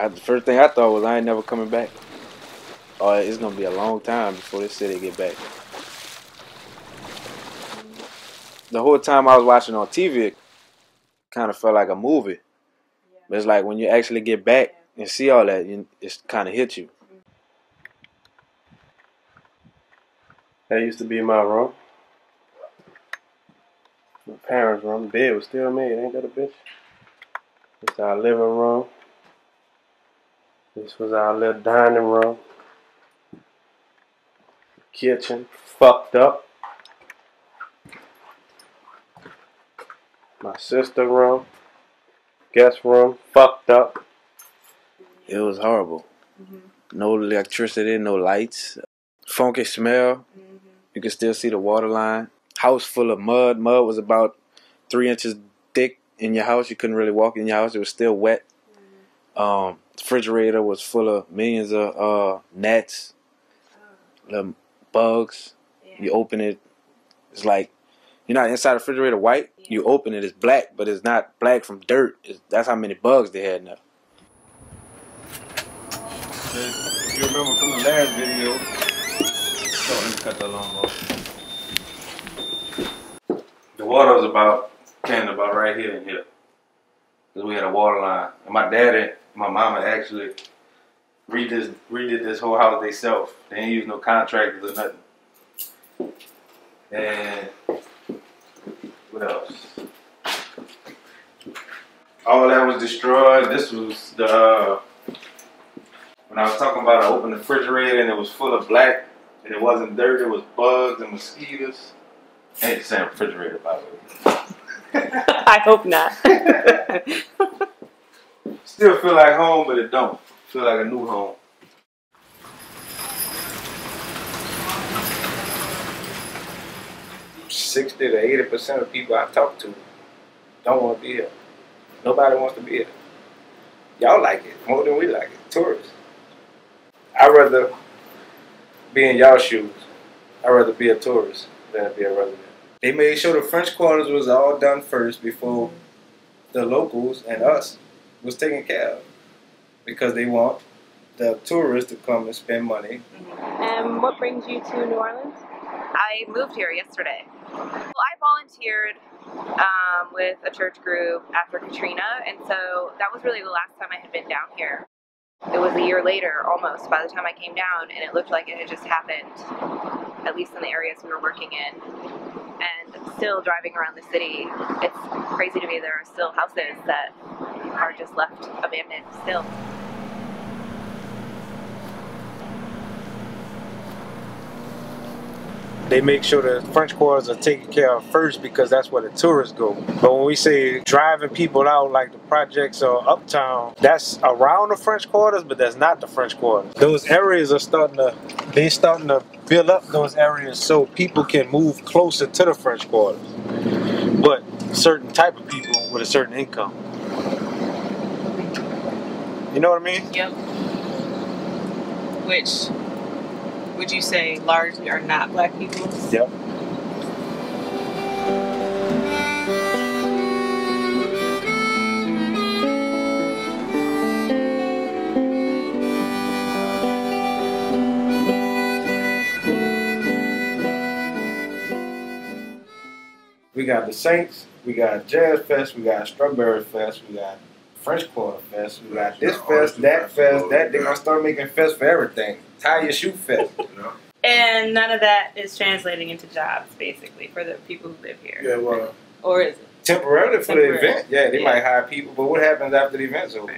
The first thing I thought was I ain't never coming back. Or it's gonna be a long time before this city get back. The whole time I was watching on TV, it kind of felt like a movie. But it's like when you actually get back and see all that, it kind of hits you. That used to be my room. My parents' room. The bed was still made. Ain't that a bitch? It's our living room. This was our little dining room. Kitchen. Fucked up. My sister's room. Guest room. Fucked up. It was horrible. No electricity, no lights. Funky smell. You could still see the water line. House full of mud. Mud was about 3 inches thick in your house. You couldn't really walk in your house. It was still wet. Refrigerator was full of millions of gnats, little bugs. You open it, it's like, you know, inside the refrigerator white. You open it, it's black, but it's not black from dirt. That's how many bugs they had now. If you remember from the last video, let me cut that long off. The water was came about right here and here. Because we had a water line. And my daddy, my mama actually redid this whole house themselves. They didn't use no contractors or nothing. And what else? All that was destroyed. This was the when I was talking about I opened the refrigerator and it was full of black and it wasn't dirt, it was bugs and mosquitoes. Ain't the same refrigerator, by the way. I hope not. Still feel like home, but it don't. Feel like a new home. $60 to 80% of people I talk to don't want to be here. Nobody wants to be here. Y'all like it more than we like it. Tourists. I'd rather be in y'all shoes. I'd rather be a tourist than be a resident. They made sure the French Quarters was all done first before the locals and us was taken care of. Because they want the tourists to come and spend money. And what brings you to New Orleans? I moved here yesterday. Well, I volunteered with a church group after Katrina, and so that was really the last time I had been down here. It was a year later, almost, by the time I came down, and it looked like it had just happened, at least in the areas we were working in. And still driving around the city, it's crazy to me there are still houses that are just left abandoned still. They make sure the French Quarters are taken care of first because that's where the tourists go. But when we say driving people out like the projects or uptown, that's around the French Quarters, but that's not the French Quarters. Those areas are starting to build up those areas so people can move closer to the French Quarters. But certain type of people with a certain income. You know what I mean? Yep. Which would you say largely are not black people? Yep. We got the Saints, we got Jazz Fest, we got Strawberry Fest, we got French Quarter Fest, we got this fest, that fest, that. They're gonna start making fest for everything. Tie your shoe fest. And none of that is translating into jobs, basically, for the people who live here. Yeah, well, or is it? Temporarily for the event, yeah, they might hire people, but what happens after the event's over?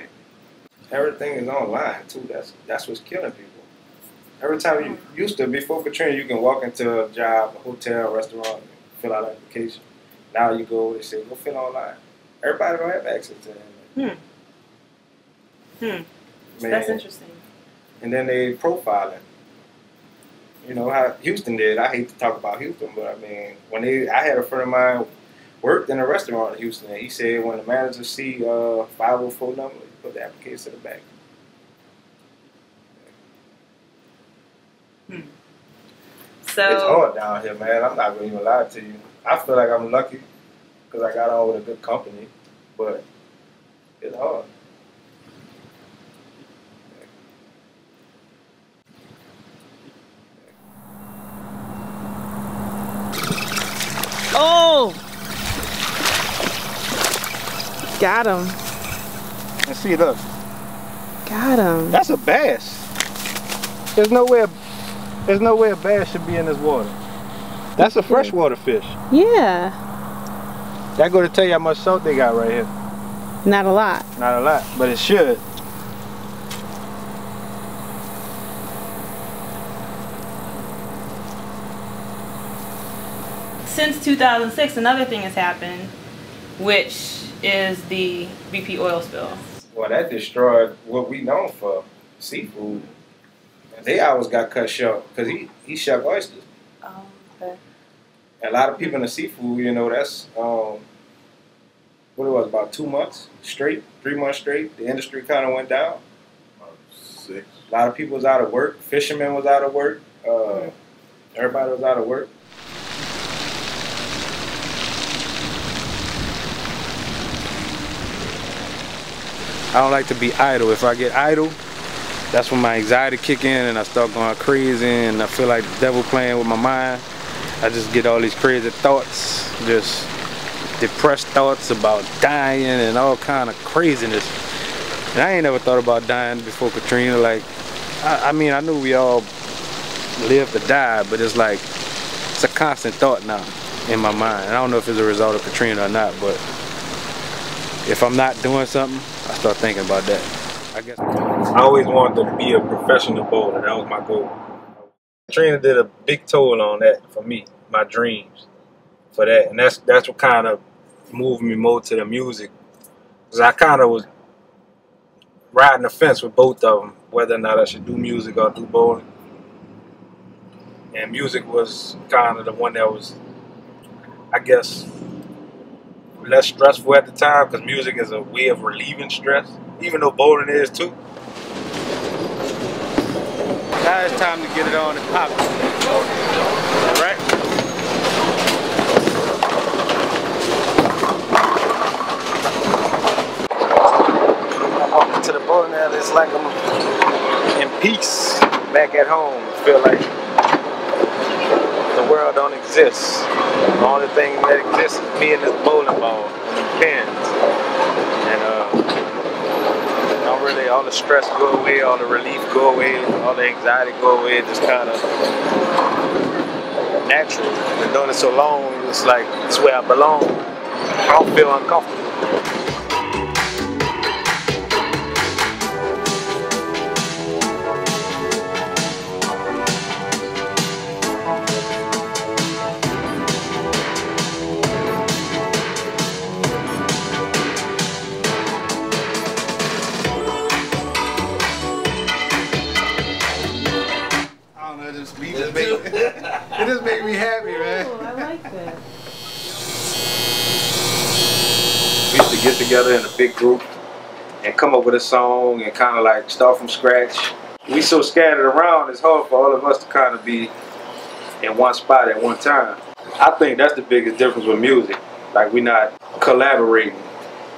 Everything is online too. That's what's killing people. Every time you used to, before Katrina, you can walk into a job, a hotel, restaurant, fill out an application. Now you go, they say, go fill online. Everybody don't have access to that. Man, That's interesting. And then they profiling. You know how Houston did. I hate to talk about Houston, but I mean, I had a friend of mine worked in a restaurant in Houston, and he said when the manager see 504 number, he put the application to the back. So it's hard down here, man. I'm not going to even lie to you. I feel like I'm lucky because I got on with a good company, but it's hard. Got him. And see, look. Got him. That's a bass. There's no way a bass should be in this water. That's a freshwater fish. Yeah. That go to tell you how much salt they got right here. Not a lot. Not a lot, but it should. Since 2006, another thing has happened, which is the BP oil spill. Well, that destroyed what we known for, seafood. They always got cut short because he shucked oysters. Oh, okay. And a lot of people in the seafood, you know, that's what it was, about 2 months straight, 3 months straight. The industry kind of went down. 6. A lot of people was out of work. Fishermen was out of work. Everybody was out of work. I don't like to be idle. If I get idle, that's when my anxiety kick in and I start going crazy and I feel like the devil playing with my mind. I just get all these crazy thoughts, just depressed thoughts about dying and all kind of craziness. And I ain't never thought about dying before Katrina. Like, I mean, I knew we all live to die, but it's like, it's a constant thought now in my mind. And I don't know if it's a result of Katrina or not, but if I'm not doing something, I start thinking about that. I guess I always wanted to be a professional bowler. That was my goal. Katrina did a big toll on that for me, my dreams for that. And that's what kind of moved me more to the music. Because I kind of was riding the fence with both of them, whether or not I should do music or do bowling. And music was kind of the one that was, I guess, less stressful at the time, because music is a way of relieving stress, even though bowling is too. Now it's time to get it on and pop it. All right? I walk into the bowling alley, it's like I'm in peace, back at home. I feel like the world don't exist. The only thing that exists is me and this bowling ball and the pins. And don't really, all the stress go away, all the relief go away, all the anxiety go away. It's just kind of natural. I've been doing it so long, it's like it's where I belong. I don't feel uncomfortable. It just make me happy, man. Oh, I like that. We used to get together in a big group and come up with a song and kind of like start from scratch. We so scattered around, it's hard for all of us to kind of be in one spot at one time. I think that's the biggest difference with music. Like, we're not collaborating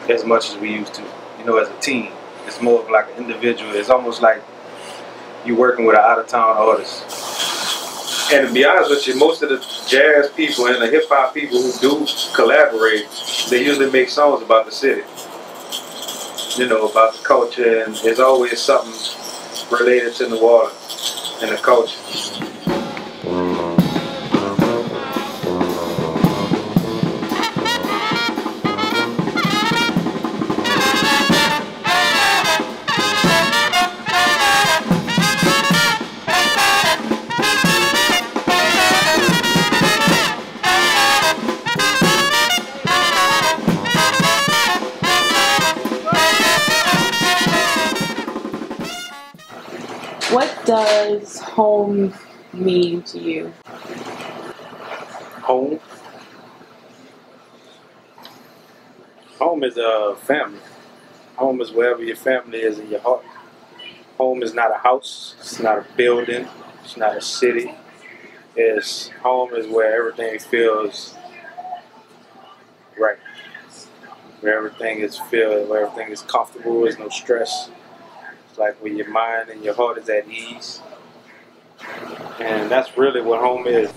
as much as we used to, you know, as a team. It's more of like an individual. It's almost like you're working with an out-of-town artist. And to be honest with you, most of the jazz people and the hip-hop people who do collaborate, they usually make songs about the city. You know, about the culture, and there's always something related to New Orleans and the culture. What does home mean to you? Home? Home is a family. Home is wherever your family is in your heart. Home is not a house. It's not a building. It's not a city. Home is where everything feels right. Where everything is comfortable. There's no stress. It's like where your mind and your heart is at ease. And that's really what home is.